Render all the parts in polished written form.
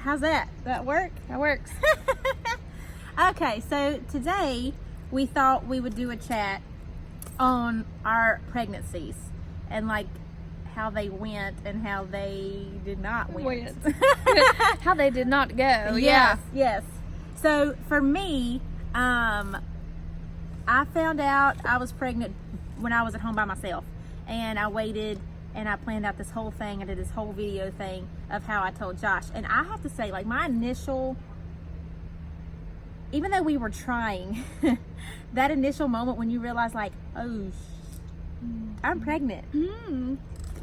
How's that? That work? That works. Okay, so today we thought we would do a chat on our pregnancies and like how they went and how they did not win. How they did not go. Yes. So for me, I found out I was pregnant when I was at home by myself, and I waited and I planned out this whole thing. I did this whole video thing of how I told Josh, and I have to say, like, my initial, even though we were trying, that initial moment when you realize, like, oh, I'm pregnant.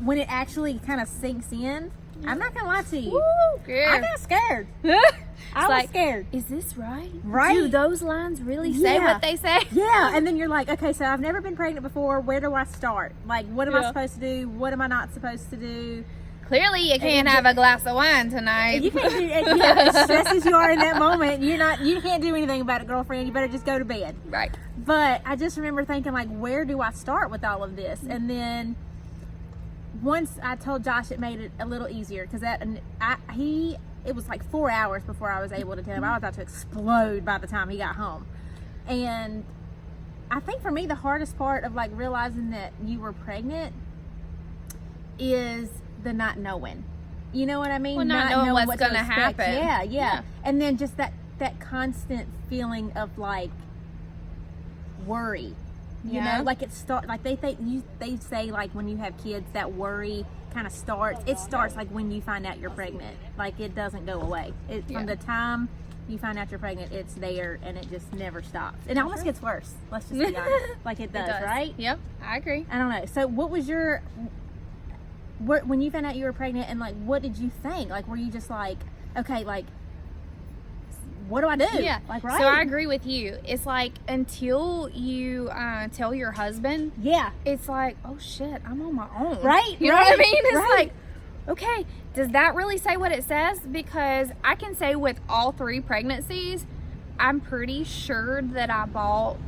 When it actually kind of sinks in, I'm not gonna lie to you. Woo, girl. I got scared. I was scared. Is this right? Right. Do those lines really say what they say? Yeah. And then you're like, okay, so I've never been pregnant before. Where do I start? Like, what am I supposed to do? What am I not supposed to do? Clearly, you can't have a glass of wine tonight. You can't do it. Yeah, as stressed as you are in that moment, you can't do anything about it, girlfriend. You better just go to bed. Right. But I just remember thinking, like, where do I start with all of this? And then once I told Josh, it made it a little easier, because it was like 4 hours before I was able to tell him. I was about to explode by the time he got home. And I think for me, the hardest part of like realizing that you were pregnant is the not knowing. You know what I mean? Well, not knowing what's going to expect. happen. Yeah. And then just that constant feeling of like worry. You know, like they say like when you have kids, that worry kind of starts. It starts like when you find out you're pregnant. Like, it doesn't go away. From the time you find out you're pregnant, it's there, and it just never stops. It almost gets worse. Let's just be honest. Like it does, right? Yep, I agree. I don't know. So what was when you found out you were pregnant, and like, what did you think? Like, were you just like, okay, like, what do I do? Yeah. Like, right? So I agree with you. It's like, until you tell your husband, it's like, oh shit, I'm on my own. Right. You know what I mean? It's like, okay, does that really say what it says? Because I can say with all 3 pregnancies, I'm pretty sure that I bought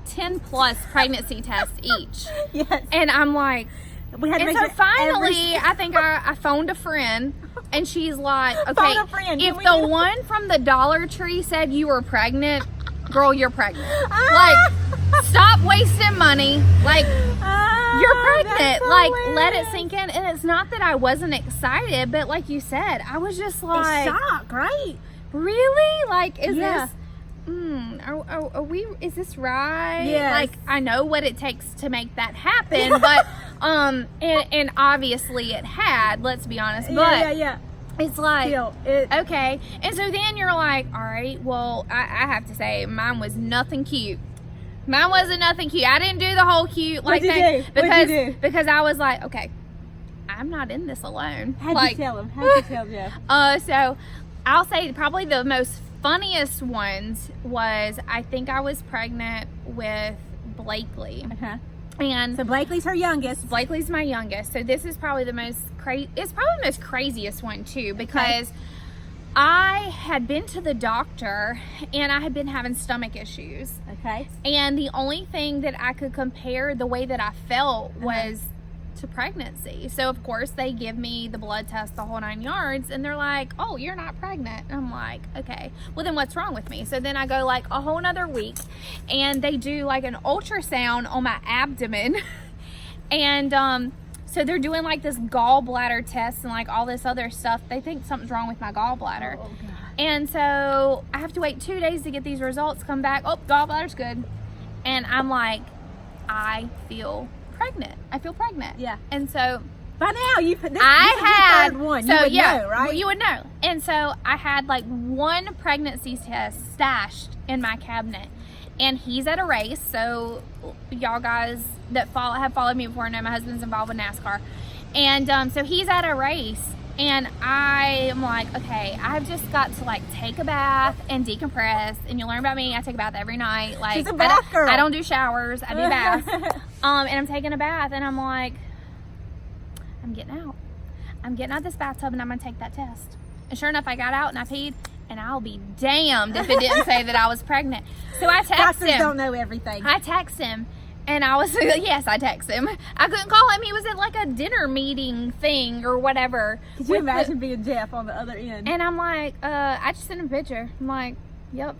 10 plus pregnancy tests each. Yes. And I'm like, and so finally, I think I phoned a friend, and she's like, okay, if the one from the Dollar Tree said you were pregnant, girl, you're pregnant. Like, stop wasting money. Like, you're pregnant. So like, weird. let it sink in. And it's not that I wasn't excited, but like you said, I was just like, shock, right? Really? Like, is this... are we, is this right? Yes. Like, I know what it takes to make that happen, but and obviously it had, let's be honest, but it's like, okay. And so then you're like, all right, well, I have to say, mine was nothing cute. Mine wasn't nothing cute. I didn't do the whole cute like thing because I was like, okay, I'm not in this alone. How'd you tell him? How'd you tell Jeff? So I'll say probably the most funniest ones was, I think I was pregnant with Blakely. And so Blakely's her youngest. Blakely's my youngest. So this is probably the most it's probably the most craziest one too, because I had been to the doctor and I had been having stomach issues. And the only thing that I could compare the way that I felt was to pregnancy. So of course they give me the blood test, the whole 9 yards, and they're like, oh, you're not pregnant. And I'm like, okay, well then what's wrong with me? So then I go like a whole nother week, and they do like an ultrasound on my abdomen. And so they're doing like this gallbladder test and like all this other stuff. They think something's wrong with my gallbladder. And so I have to wait 2 days to get these results come back. Oh, gallbladder's good. And I'm like, I feel pregnant. I feel pregnant. And so by now this is your third one. So you would know, right? Well, you would know. And so I had like 1 pregnancy test stashed in my cabinet, and he's at a race. So y'all guys that have followed me before know my husband's involved with NASCAR, and so he's at a race, and I am like, okay, I've just got to like take a bath and decompress. And you learn about me, I take a bath every night. Like, she's a bath girl. I don't do showers, I do baths. And I'm taking a bath, and I'm like, I'm getting out this bathtub, and I'm gonna take that test. And sure enough, I got out and I peed, and I'll be damned if it didn't say that I was pregnant. So I text him. Doctors don't know everything. I text him, And I was like, yes, I text him. I couldn't call him. He was at like a dinner meeting thing or whatever. Could you imagine being Jeff on the other end? And I'm like, I just sent him a picture. I'm like, yep,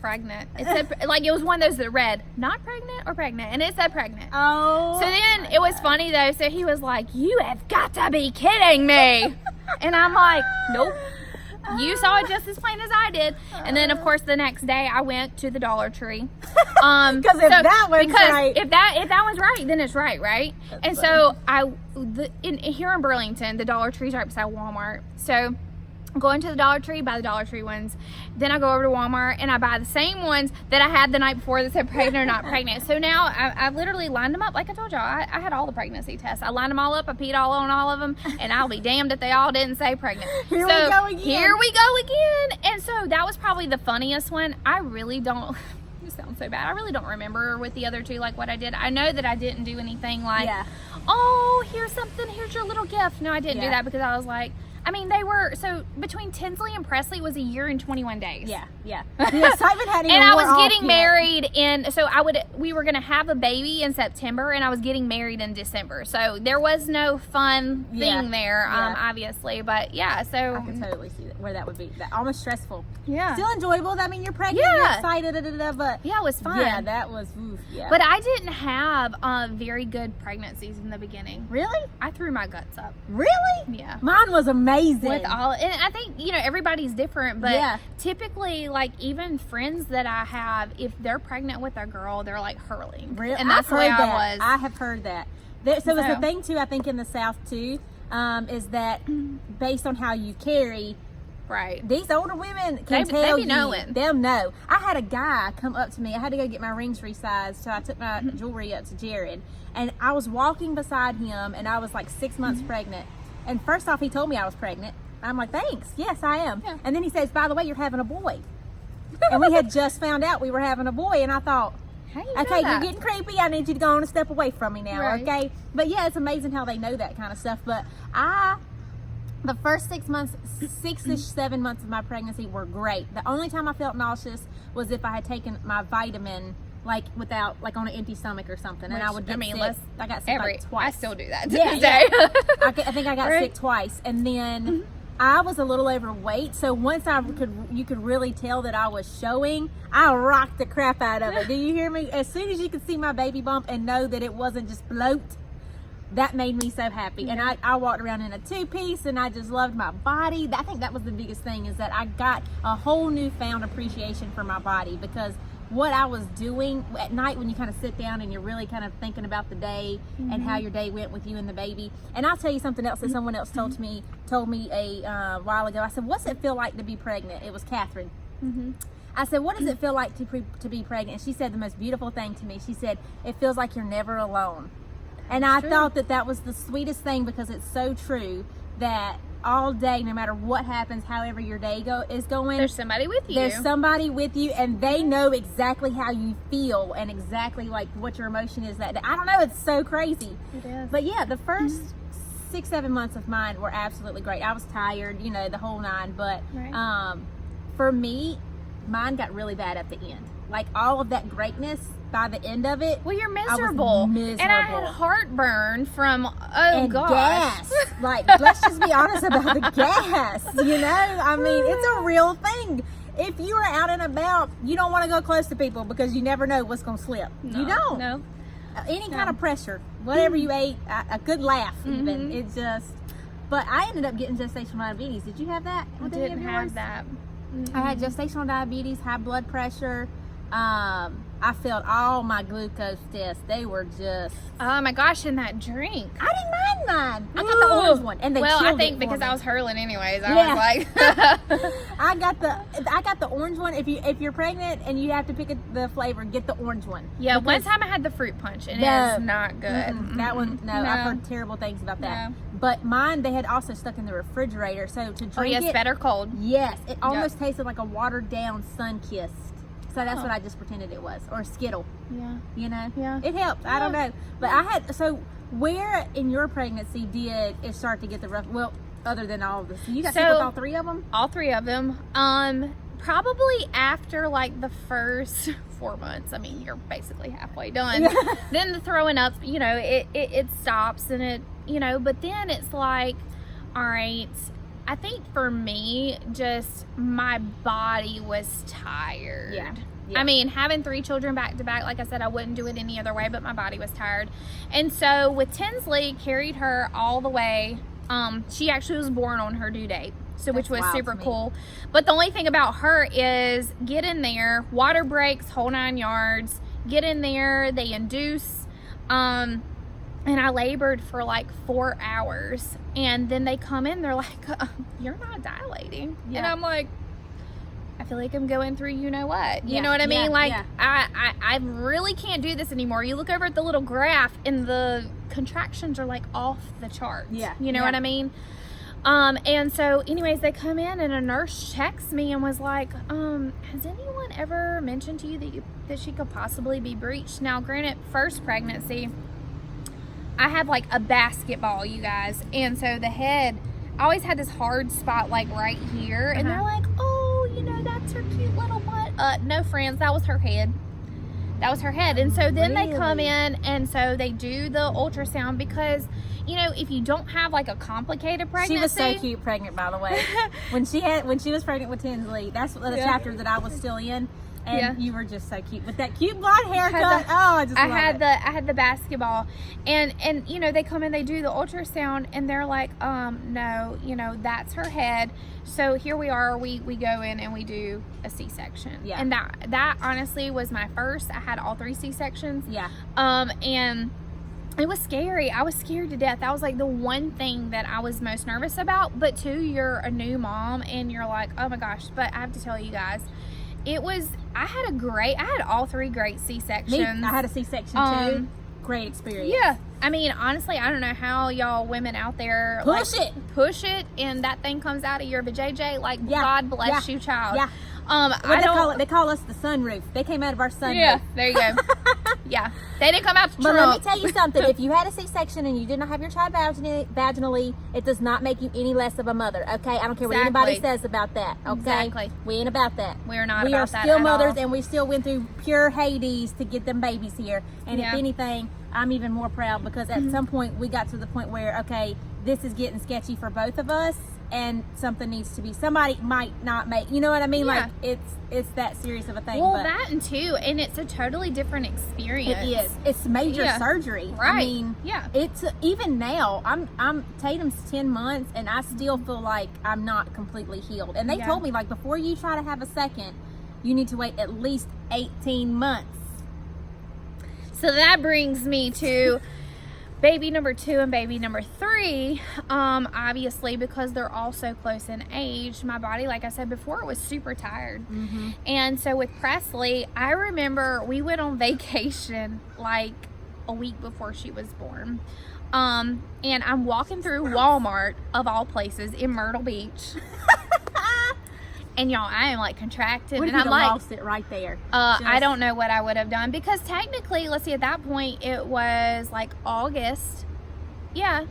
pregnant. It said, like, it was one of those that read, not pregnant or pregnant. And it said pregnant. Oh. So then it was funny though. So he was like, you have got to be kidding me. And I'm like, nope. You saw it just as plain as I did. And then, of course, the next day I went to the Dollar Tree. Because if that one's right. If that one's right, then it's right? That's and funny. so here in Burlington, the Dollar Tree's right beside Walmart. So I'm going to the Dollar Tree, buy the Dollar Tree ones. Then I go over to Walmart and I buy the same ones that I had the night before that said pregnant or not pregnant. So now I literally lined them up. Like I told y'all, I had all the pregnancy tests. I lined them all up. I peed all on all of them. And I'll be damned if they all didn't say pregnant. Here we go again. Here we go again. And so that was probably the funniest one. I really don't... It sounds so bad. I really don't remember with the other two, like what I did. I know that I didn't do anything like, oh, here's something, here's your little gift. No, I didn't do that because I was like, I mean, they were, so between Tinsley and Presley was a year and 21 days. Yeah. The excitement hadn't even And I worn was off getting yet. married we were going to have a baby in September and I was getting married in December. So there was no fun thing there, obviously. But yeah, so. I can totally see where that would be. That almost stressful. Yeah. Still enjoyable. I mean, you're pregnant, you're excited, but. Yeah, it was fun. Yeah, that was, yeah. But I didn't have very good pregnancies in the beginning. Really? I threw my guts up. Really? Yeah. Mine was amazing. With all, and I think, everybody's different, but typically, like, even friends that I have, if they're pregnant with a girl, they're like hurling. Really? And that's the way I was. I have heard that. So it's the thing too, I think in the South too, is that based on how you carry, right? These older women can tell they be you. knowing. They'll know. I had a guy come up to me. I had to go get my rings resized, so I took my jewelry up to Jared, and I was walking beside him, and I was like 6 months pregnant. And first off, he told me I was pregnant. I'm like, thanks. Yes, I am. Yeah. And then he says, by the way, you're having a boy. And we had just found out we were having a boy, and I thought, okay, you're getting creepy. I need you to go on a step away from me now, okay? But yeah, it's amazing how they know that kind of stuff. But the first 6 months, 6-ish, 7 months of my pregnancy were great. The only time I felt nauseous was if I had taken my vitamin, like without, like on an empty stomach or something, and I would get sick. I got sick like twice. I still do that to Yeah, this day. I think I got sick twice, and then I was a little overweight. So once you could really tell that I was showing. I rocked the crap out of it. Do you hear me? As soon as you could see my baby bump and know that it wasn't just bloat, that made me so happy. And I walked around in a 2-piece, and I just loved my body. I think that was the biggest thing, is that I got a whole newfound appreciation for my body, because what I was doing at night when you kind of sit down and you're really kind of thinking about the day and how your day went with you and the baby. And I'll tell you something else that someone else told me a while ago. I said, what's it feel like to be pregnant? It was Catherine. I said, what does it feel like to be pregnant? And she said the most beautiful thing to me. She said, it feels like you're never alone. And I thought that was the sweetest thing, because it's so true that all day, no matter what happens, however your day is going, There's somebody with you. There's somebody with you, and they know exactly how you feel and exactly like what your emotion is that day. I don't know, it's so crazy. It is. But yeah, the first 6-7 months of mine were absolutely great. I was tired, the whole nine, but for me, mine got really bad at the end. Like all of that greatness, by the end of it, well, you're I miserable. was miserable. And I had heartburn from gas. Like, let's just be honest about the gas. I mean, it's a real thing. If you are out and about, you don't want to go close to people, because you never know what's going to slip. You don't. No. Any kind of pressure, whatever you ate, a good laugh, even. It's just. But I ended up getting gestational diabetes. Did you have that? I didn't have that. I had gestational diabetes, high blood pressure. I failed all my glucose tests. They were just. Oh my gosh! And that drink. I didn't mind mine. I got the orange one, and they I killed think it because for me. I was hurling anyways. I was like. I got the orange one. If you're pregnant and you have to pick the flavor, get the orange one. Yeah, one time I had the fruit punch, and it is not good. That one, no, I've heard terrible things about that. No. But mine, they had also stuck in the refrigerator, so to drink it. better cold. Yes, it almost tasted like a watered down Sunkist. So that's what I just pretended it was, or Skittle. Yeah. Yeah. It helped. I don't know, but I had. So where in your pregnancy did it start to get the rough? Well, other than all of this, you got sick with all 3 of them. All 3 of them. Probably after like the first 4 months, I mean, you're basically halfway done. Then the throwing up, you know, it stops, and it, you know, but then it's like, all right, I think for me, just my body was tired. Yeah. I mean, having 3 children back to back, like I said, I wouldn't do it any other way, but my body was tired. And so with Tinsley, carried her all the way. She actually was born on her due date, so which was super cool. But the only thing about her is get in there, water breaks, whole 9 yards, get in there, they induce, and I labored for like 4 hours, and then they come in, they're like, you're not dilating. And I'm like, I feel like I'm going through you know what. You know what I mean? Like, I really can't do this anymore. You look over at the little graph and the contractions are like off the charts. You know what I mean? And so anyways, they come in and a nurse checks me and was like, has anyone ever mentioned to you that she could possibly be breached? Now, granted, first pregnancy, I had like a basketball, you guys. And so the head, I always had this hard spot like right here. And they're like, oh, you know, that's her cute little butt. No, friends, that was her head. That was her head. And so then they come in, and so they do the ultrasound, because, you know, if you don't have like a complicated pregnancy. She was so cute pregnant, by the way. when she was pregnant with Tinsley, that's the chapter that I was still in. And you were just so cute with that cute blonde haircut. I had the basketball, and you know, they come in, they do the ultrasound, and they're like, no, you know, that's her head. So here we are, we go in and we do a C-section. And that honestly was my first. I had all 3 C-sections. And it was scary. I was scared to death. That was like the one thing that I was most nervous about. But too, you're a new mom, and you're like, oh my gosh. But I have to tell you guys, I had all 3 great C-sections. I had a C-section too. Great experience. Yeah. I mean, honestly, I don't know how y'all women out there push it, and that thing comes out of your vajayjay. Like, God bless you, child. They call us the sunroof. They came out of our sunroof. Yeah, there you go. They didn't come out the trunk. But let me tell you something. If you had a C-section and you did not have your child vaginally, it does not make you any less of a mother. Okay, I don't care what anybody says about that. Okay, exactly. We ain't about that. We're not. We about are that still at mothers, all. and we still went through pure Hades to get them babies here. And if anything, I'm even more proud, because at some point we got to the point where, okay, this is getting sketchy for both of us, and something needs to be, somebody might not make, you know what I mean? Like, it's that serious of a thing. Well, that and too, and it's a totally different experience. It is. It's major surgery. Right. I mean, it's, even now, Tatum's 10 months, and I still feel like I'm not completely healed. And they told me, like, before you try to have a second, you need to wait at least 18 months. So that brings me to baby number 2 and baby number 3. Obviously, because they're all so close in age, my body, like I said before, was super tired. And so with Presley, I remember we went on vacation like a week before she was born. And I'm walking through Walmart, of all places, in Myrtle Beach. And y'all, I am like contracted, what if and I'm like, lost it right there. I don't know what I would have done, because technically, let's see, at that point it was like August. Yeah,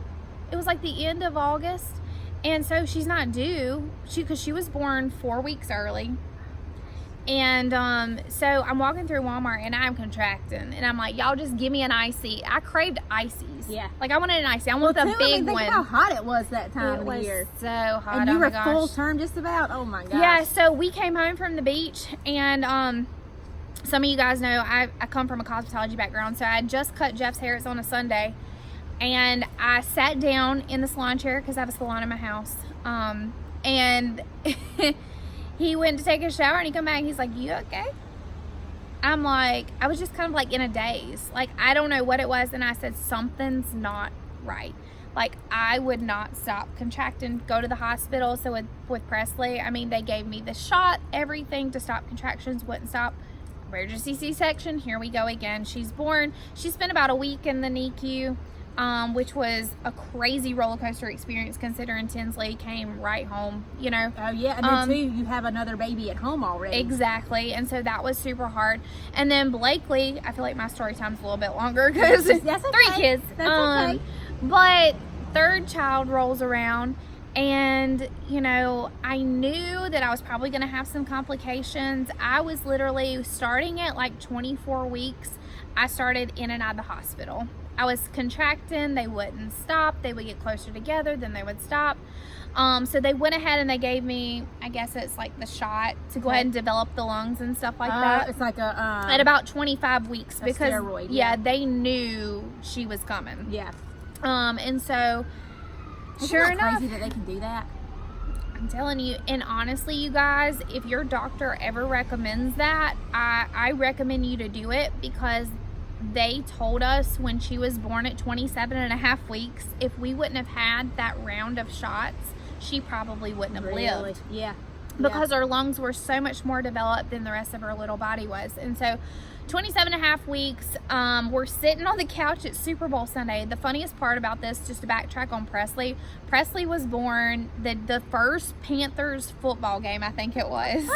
it was like the end of August, and so she's not due. Because she was born 4 weeks early. And so I'm walking through Walmart and I'm contracting, and I'm like, y'all just give me an icy. I craved ices. Like, I wanted an icy. I want the big one. Think how hot it was that time of the year. So hot. And you were full term just about. Oh my gosh. Yeah. So we came home from the beach, and some of you guys know I come from a cosmetology background, so I had just cut Jeff's hair. It's on a Sunday, and I sat down in the salon chair, because I have a salon in my house. And he went to take a shower, and he come back and he's like, you okay? I'm like, I was just kind of like in a daze. Like, I don't know what it was. And I said, something's not right. Like, I would not stop contracting, go to the hospital. So with Presley, I mean, they gave me the shot, everything to stop contractions, wouldn't stop. Emergency C-section, here we go again. She's born. She spent about a week in the NICU. Which was a crazy roller coaster experience, considering Tinsley came right home, you know. Oh yeah, and then too, you have another baby at home already. Exactly, and so that was super hard. And then Blakely, I feel like my story time's a little bit longer, because 3 kids. That's okay. But 3rd child rolls around, And, you know, I knew that I was probably going to have some complications. I was literally starting at like 24 weeks. I started in and out of the hospital. I was contracting. They wouldn't stop. They would get closer together, then they would stop. So they went ahead and they gave me, I guess it's like the shot to go ahead and develop the lungs and stuff like that. It's like a at about 25 weeks because steroid, yeah, they knew she was coming. Yeah. And so Isn't sure that enough, crazy that they can do that? I'm telling you, and honestly, you guys, if your doctor ever recommends that, I recommend you to do it, because they told us when she was born at 27 and a half weeks, if we wouldn't have had that round of shots, she probably wouldn't have lived. Yeah. Because her lungs were so much more developed than the rest of her little body was. And so 27 and a half weeks, we're sitting on the couch at Super Bowl Sunday. The funniest part about this, just to backtrack on Presley was born the first Panthers football game, I think it was.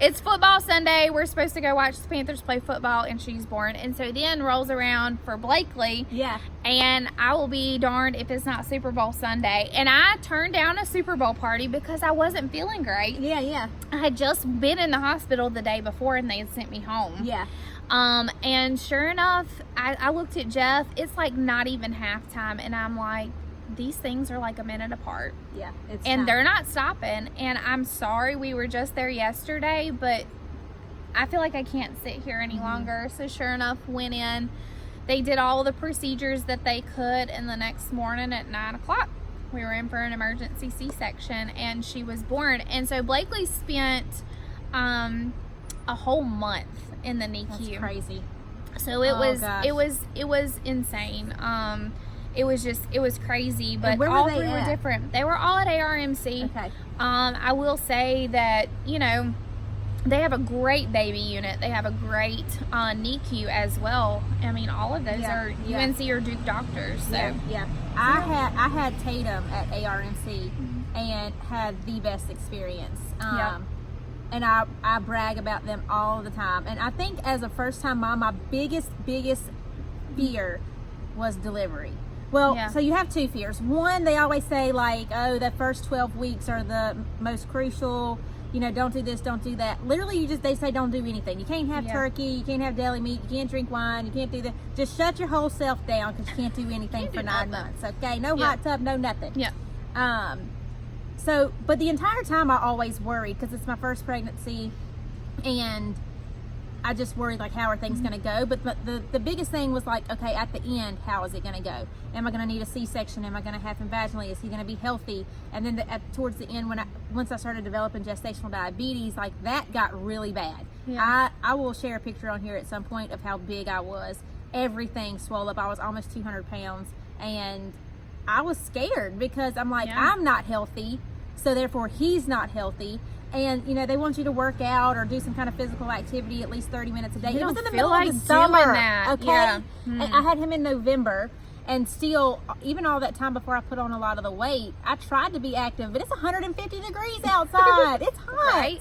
It's football Sunday. We're supposed to go watch the Panthers play football, and she's born. And so then rolls around for Blakely. Yeah. And I will be darned if it's not Super Bowl Sunday. And I turned down a Super Bowl party because I wasn't feeling great. Yeah, yeah. I had just been in the hospital the day before, and they had sent me home. Yeah. And sure enough, I looked at Jeff. It's like not even halftime, and I'm like, these things are like a minute apart. Yeah. And they're not stopping. And I'm sorry we were just there yesterday, but I feel like I can't sit here any longer. So sure enough, went in. They did all the procedures that they could, and the next morning at 9 o'clock, we were in for an emergency C-section, and she was born. And so Blakely spent a whole month in the NICU. That's crazy. So it was insane. It was crazy, but where were all they three were at? different. They were all at ARMC. Okay. I will say that, you know, they have a great baby unit. They have a great NICU as well. I mean, all of those are UNC or Duke doctors. So Yeah. I had Tatum at ARMC and had the best experience. And I brag about them all the time. And I think as a first time mom, my biggest fear was delivery. Well, so you have two fears. One, they always say like, oh, the first 12 weeks are the most crucial. You know, don't do this, don't do that. Literally, they say don't do anything. You can't have turkey, you can't have deli meat, you can't drink wine, you can't do that. Just shut your whole self down, because you can't do anything for 9 months. Okay, no hot tub, no nothing. Yeah. So, but the entire time I always worried, because it's my first pregnancy, and I just worried like, how are things going to go? But the biggest thing was like, okay, at the end, how is it going to go? Am I going to need a C-section? Am I going to have him vaginally? Is he going to be healthy? And then towards the end, once I started developing gestational diabetes, like that got really bad. Yeah. I will share a picture on here at some point of how big I was. Everything swelled up. I was almost 200 pounds, and I was scared because I'm like, I'm not healthy, so therefore he's not healthy. And you know, they want you to work out or do some kind of physical activity at least 30 minutes a day. It was in the middle of the summer. Okay. Yeah. And I had him in November, and still, even all that time before I put on a lot of the weight, I tried to be active, but it's 150 degrees outside. It's hot. Right.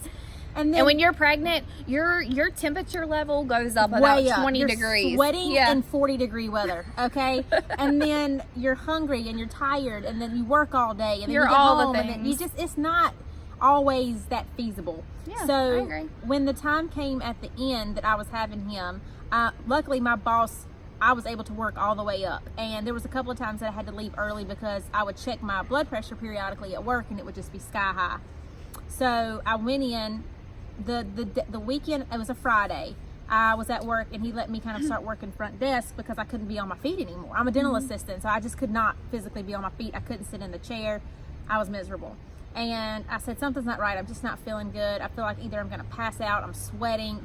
And when you're pregnant, your temperature level goes up about 20 you're degrees. Sweating in 40-degree weather, okay? And then you're hungry and you're tired, and then you work all day, and then you get all home, the and then things. it's not always that feasible. Yeah, so I agree. When the time came at the end that I was having him, luckily my boss, I was able to work all the way up, and there was a couple of times that I had to leave early because I would check my blood pressure periodically at work, and it would just be sky high. So I went in the weekend. It was a Friday. I was at work, and he let me kind of start working front desk because I couldn't be on my feet anymore. I'm a dental assistant, so I just could not physically be on my feet. I couldn't sit in the chair. I was miserable. And I said, something's not right. I'm just not feeling good. I feel like either I'm going to pass out, I'm sweating,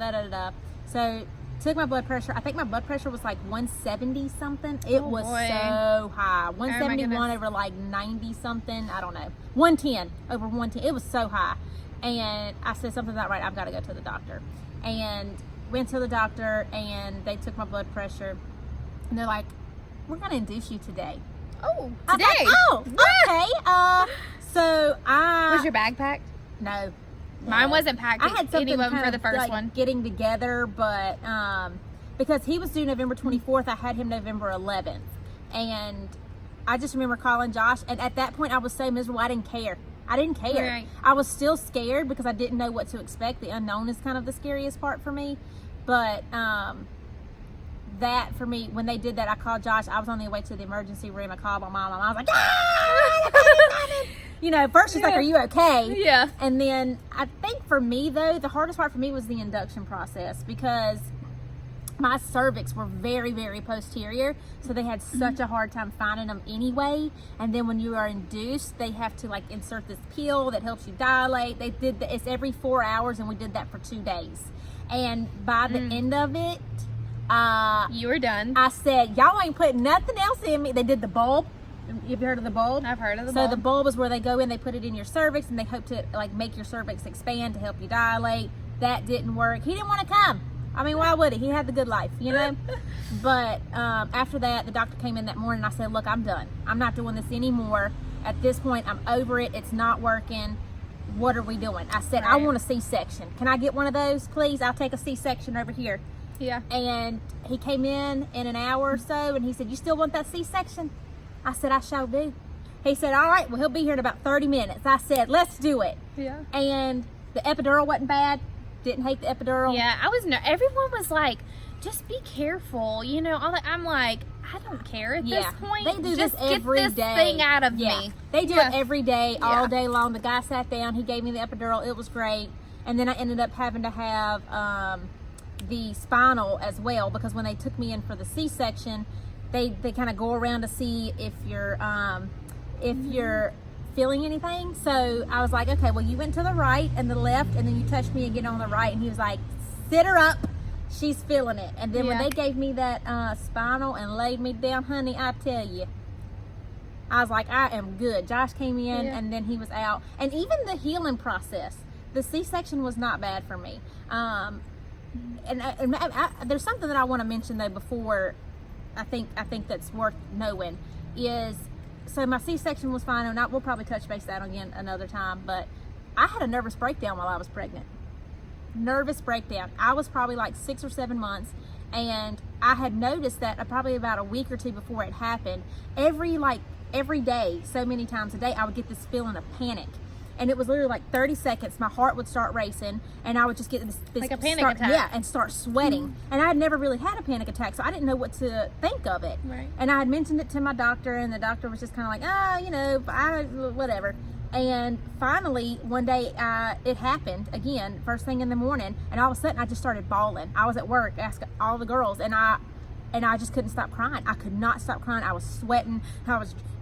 So took my blood pressure. I think my blood pressure was like 170 something. It was so high. 171 over like 90 something. I don't know. 110 over 110. It was so high. And I said, something's not right. I've got to go to the doctor. And went to the doctor, and they took my blood pressure. And they're like, we're going to induce you today. Oh, I was today? like, oh, okay. So Was your bag packed? No. Mine wasn't packed. I had something even kind for of the first like one. getting together, but because he was due November 24th, I had him November 11th, and I just remember calling Josh, and at that point I was so miserable. I didn't care. Right. I was still scared because I didn't know what to expect. The unknown is kind of the scariest part for me. But that for me, when they did that, I called Josh. I was on the way to the emergency room. I called my mom. I was like, ah! You know, first she's like, are you okay? Yeah. And then I think for me though, the hardest part for me was the induction process, because my cervix were very, very posterior, so they had such a hard time finding them anyway. And then when you are induced, they have to like insert this pill that helps you dilate. They did it's every 4 hours, and we did that for 2 days. And by the end of it, you were done. I said, y'all ain't putting nothing else in me. They did the bulb. Have you heard of the bulb? I've heard of the bulb. So the bulb is where they go in, they put it in your cervix, and they hope to like make your cervix expand to help you dilate. That didn't work. He didn't want to come. I mean, why would he? He had the good life, you know? But after that, the doctor came in that morning, and I said, look, I'm done. I'm not doing this anymore. At this point, I'm over it. It's not working. What are we doing? I said, I want a C-section. Can I get one of those, please? I'll take a C-section over here. Yeah. And he came in an hour or so, and he said, you still want that C-section? I said, I shall do. He said, all right, well, he'll be here in about 30 minutes. I said, let's do it. Yeah. And the epidural wasn't bad. Didn't hate the epidural. Yeah, everyone was like, just be careful, you know. I'm like, I don't care at this point. They do just this every day. Get this thing out of me. They do it every day, all day long. The guy sat down. He gave me the epidural. It was great. And then I ended up having to have the spinal as well, because when they took me in for the C-section, they kind of go around to see if you're feeling anything. So I was like, okay, well, you went to the right and the left, and then you touched me again on the right, and he was like, sit her up, she's feeling it. And then when they gave me that spinal and laid me down, honey, I tell you, I was like, I am good. Josh came in and then he was out. And even the healing process, the C-section was not bad for me. There's something that I want to mention though before I think that's worth knowing is, so my C-section was fine, and we'll probably touch base that again another time, but I had a nervous breakdown while I was pregnant. Nervous breakdown. I was probably like 6 or 7 months, and I had noticed that probably about a week or two before it happened, every day, so many times a day, I would get this feeling of panic. And it was literally like 30 seconds, my heart would start racing, and I would just get this like a panic attack. Yeah, and start sweating. And I had never really had a panic attack, so I didn't know what to think of it. Right. And I had mentioned it to my doctor, and the doctor was just kind of like, whatever. And finally, one day, it happened again, first thing in the morning, and all of a sudden, I just started bawling. I was at work, asking all the girls, and I just couldn't stop crying. I could not stop crying. I was sweating.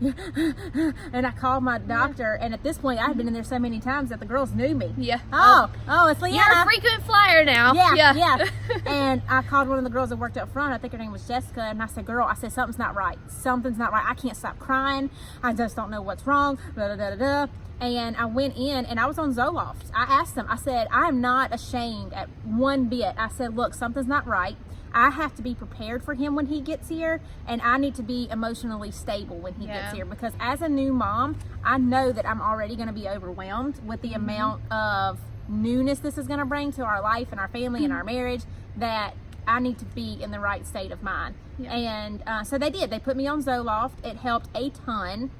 And I called my doctor. And at this point, I had been in there so many times that the girls knew me. Yeah. Oh, it's Leanna. You're a frequent flyer now. Yeah. And I called one of the girls that worked up front. I think her name was Jessica. And I said, girl, something's not right. Something's not right. I can't stop crying. I just don't know what's wrong. And I went in, and I was on Zoloft. I asked them, I said, I am not ashamed at one bit. I said, look, something's not right. I have to be prepared for him when he gets here, and I need to be emotionally stable when he gets here, because as a new mom, I know that I'm already going to be overwhelmed with the amount of newness this is going to bring to our life and our family and our marriage, that I need to be in the right state of mind. And so they did. They put me on Zoloft. It helped a ton.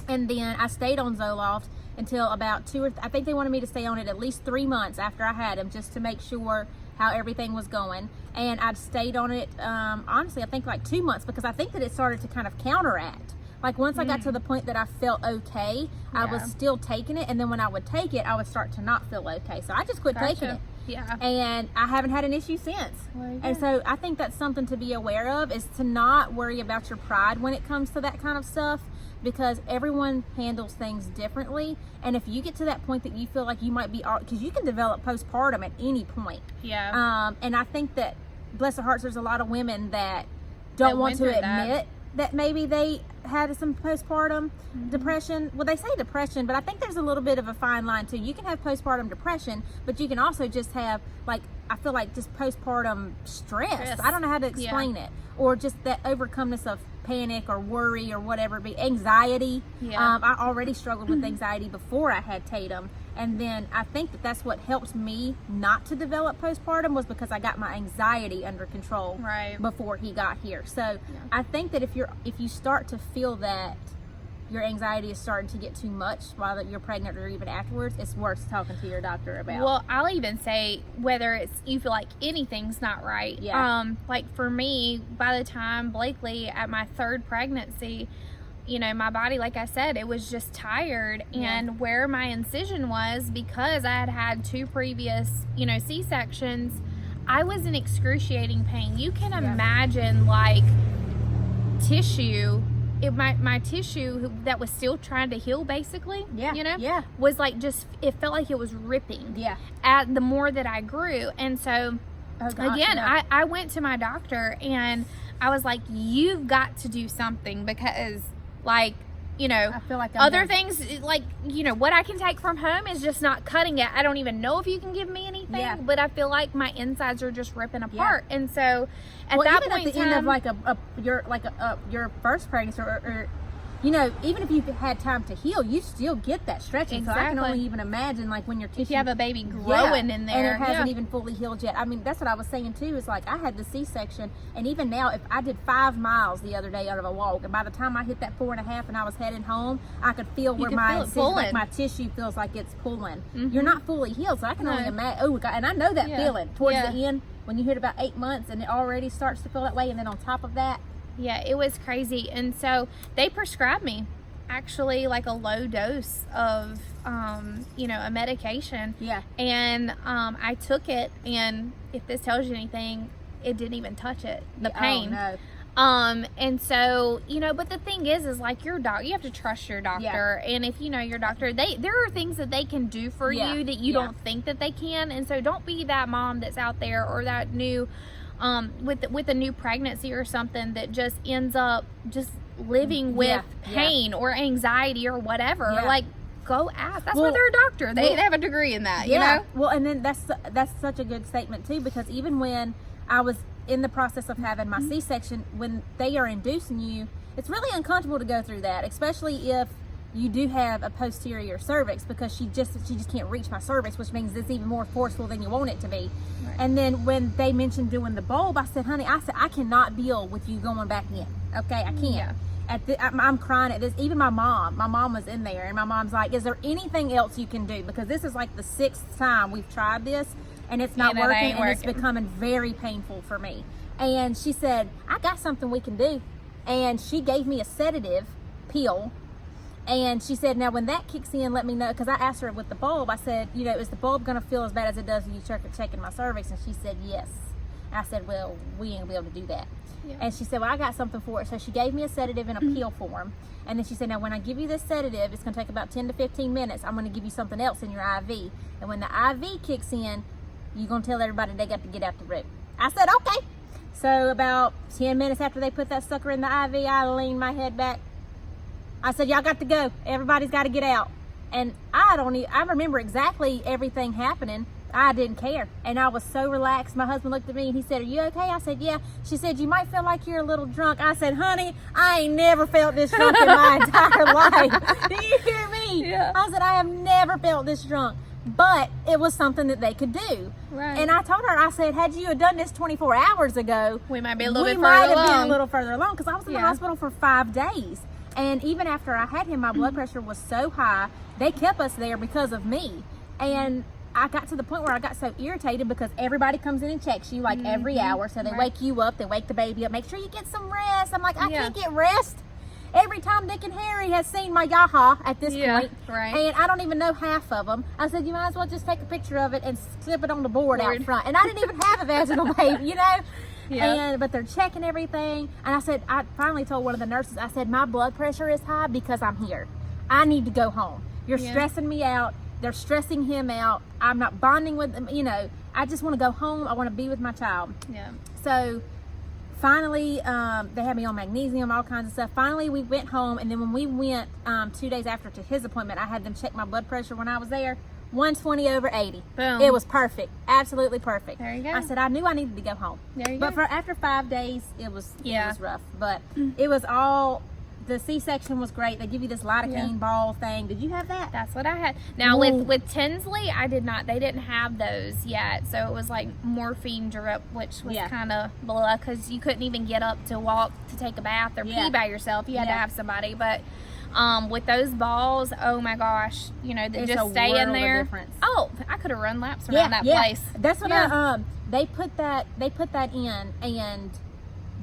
And then I stayed on Zoloft until about I think they wanted me to stay on it at least 3 months after I had him, just to make sure how everything was going. And I'd stayed on it, honestly, I think like 2 months, because I think that it started to kind of counteract. Like once I got to the point that I felt okay, I was still taking it. And then when I would take it, I would start to not feel okay. So I just quit taking it. Yeah. And I haven't had an issue since. And so I think that's something to be aware of, is to not worry about your pride when it comes to that kind of stuff, because everyone handles things differently. And if you get to that point that you feel like you might be, because you can develop postpartum at any point. Yeah. And I think that, bless their hearts, there's a lot of women that don't want to admit that maybe they had some postpartum depression. Well, they say depression, but I think there's a little bit of a fine line too. You can have postpartum depression, but you can also just have, like, I feel like just postpartum stress. I don't know how to explain it. Or just that overcomeness of panic or worry or whatever it be. Anxiety. I already struggled with anxiety before I had Tatum. And then I think that that's what helped me not to develop postpartum, was because I got my anxiety under control Right. before he got here. So I think that if you start to feel that your anxiety is starting to get too much while you're pregnant or even afterwards, it's worth talking to your doctor about. Well, I'll even say whether it's you feel like anything's not right. Yeah. Like for me, by the time Blakely at my 3rd pregnancy, you know, my body, like I said, it was just tired. And where my incision was, because I had had 2 previous, you know, C-sections, I was in excruciating pain. You can imagine like tissue. My tissue that was still trying to heal, basically, you know, was like it felt like it was ripping. At the more that I grew. And so, I went to my doctor and I was like, you've got to do something, because, like, you know, I feel like other things, like, you know, what I can take from home is just not cutting it. I don't even know if you can give me anything, but I feel like my insides are just ripping apart. And so at that even point at the end of like your first pregnancy, or you know, even if you've had time to heal, you still get that stretching. So I can only even imagine, like, when your tissue, if you have a baby growing in there and it hasn't even fully healed yet. I mean, that's what I was saying too, is like I had the C-section, and even now, if I did 5 miles the other day out of a walk, and by the time I hit that 4.5 and I was heading home, I could feel where my incision, like my tissue feels like it's pulling. You're not fully healed, so I can only imagine. Oh God, and I know that feeling towards the end when you hit about 8 months and it already starts to feel that way, and then on top of that, it was crazy. And so they prescribed me actually like a low dose of you know, a medication, and I took it, and if this tells you anything, it didn't even touch it, the pain. And so, you know, but the thing is like your you have to trust your doctor, and if you know your doctor, there are things that they can do for you that you don't think that they can. And so don't be that mom that's out there, or that new with a new pregnancy or something, that just ends up just living with pain or anxiety or whatever. Like, go ask. That's why they're a doctor. They have a degree in that, you know? Well, and then that's such a good statement too, because even when I was in the process of having my C-section, when they are inducing you, it's really uncomfortable to go through that, especially if you do have a posterior cervix, because she just can't reach my cervix, which means it's even more forceful than you want it to be. And then when they mentioned doing the bulb, I said, honey, I cannot deal with you going back in. Okay, I can't. I'm crying at this. Even my mom was in there, and my mom's like, is there anything else you can do? Because this is like the 6th time we've tried this, and it's not working, and it's becoming very painful for me. And she said, I got something we can do. And she gave me a sedative pill. And she said, now when that kicks in, let me know. Because I asked her with the bulb, I said, you know, is the bulb going to feel as bad as it does when you checking my cervix? And she said, yes. I said, well, we ain't going to be able to do that. And she said, well, I got something for it. So she gave me a sedative in a pill form. And then she said, now when I give you this sedative, it's going to take about 10 to 15 minutes. I'm going to give you something else in your IV. And when the IV kicks in, you're going to tell everybody they got to get out the room. I said, okay. So about 10 minutes after they put that sucker in the IV, I leaned my head back. I said, y'all got to go. Everybody's got to get out. And I remember exactly everything happening. I didn't care. And I was so relaxed. My husband looked at me and he said, are you okay? I said, yeah. She said, you might feel like you're a little drunk. I said, honey, I ain't never felt this drunk in my entire life. Do you hear me? I said, I have never felt this drunk. But it was something that they could do. And I told her, I said, had you had done this 24 hours ago, we might be a little bit further along. Because I was in the hospital for 5 days. And even after I had him, my blood pressure was so high, they kept us there because of me. And I got to the point where I got so irritated, because everybody comes in and checks you like every hour. So they wake you up, they wake the baby up, make sure you get some rest. I'm like, I can't get rest. Every time Dick and Harry has seen my yaha at this point, and I don't even know half of them. I said, you might as well just take a picture of it and slip it on the board out front. And I didn't even have a vaginal baby, you know? But they're checking everything. And I said, I finally told one of the nurses, I said, my blood pressure is high because I'm here. I need to go home. You're stressing me out. They're stressing him out. I'm not bonding with them. You know, I just want to go home. I want to be with my child. So finally, they had me on magnesium, all kinds of stuff. Finally, we went home. And then when we went 2 days after to his appointment, I had them check my blood pressure when I was there. 120/80. Boom. It was perfect. Absolutely perfect. There you go. I said, I knew I needed to go home. There you go. But after 5 days, it was rough. But it was all the C-section was great. They give you this lidocaine ball thing. Did you have that? That's what I had. Now with Tinsley, I did not. They didn't have those yet, so it was like morphine drip, which was kind of blah because you couldn't even get up to walk to take a bath or pee by yourself. You had to have somebody. But with those balls, oh my gosh, you know, they just stay in there. Oh, I could have run laps around that place. That's what they put that in, and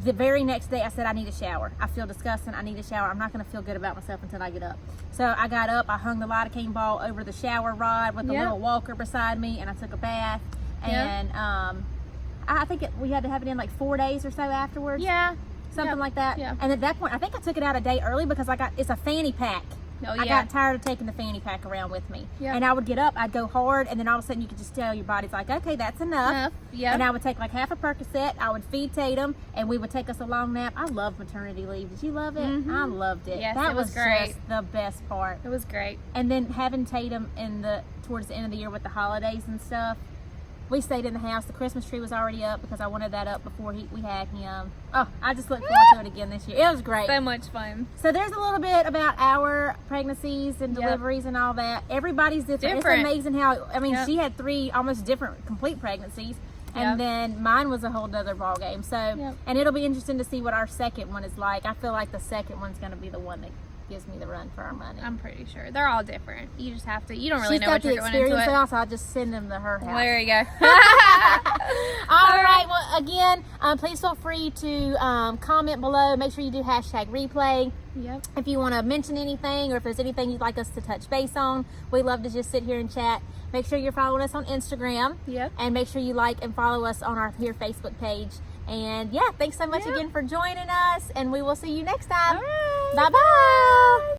the very next day I said, I need a shower. I feel disgusting. I need a shower. I'm not going to feel good about myself until I get up. So I got up, I hung the lidocaine ball over the shower rod with the little walker beside me, and I took a bath. And I think we had to have it in like 4 days or so afterwards. Yeah. Something like that. Yeah. And at that point, I think I took it out a day early because it's a fanny pack. Oh, yeah. I got tired of taking the fanny pack around with me. Yep. And I would get up, I'd go hard, and then all of a sudden you could just tell your body's like, okay, that's enough. Yep. And I would take like half a Percocet, I would feed Tatum, and we would take us a long nap. I love maternity leave. Did you love it? I loved it. Yes, that it was great. Just the best part. It was great. And then having Tatum towards the end of the year with the holidays and stuff, we stayed in the house. The Christmas tree was already up because I wanted that up before we had him. Oh, I just look forward to it again this year. It was great. So much fun. So there's a little bit about our pregnancies and deliveries and all that. Everybody's different. It's amazing how, I mean, she had 3 almost different complete pregnancies. And then mine was a whole nother ball game. So, and it'll be interesting to see what our second one is like. I feel like the second one's going to be the one that gives me the run for our money. I'm pretty sure. They're all different. You just have to, you don't really know what you're going into it. Also, I'll just send them to her house. Well, there you go. All right. Well, again, please feel free to comment below. Make sure you do #replay. Yep. If you want to mention anything or if there's anything you'd like us to touch base on, we love to just sit here and chat. Make sure you're following us on Instagram. Yep. And make sure you like and follow us on our Facebook page. And thanks so much again for joining us, and we will see you next time. All right. Bye-bye.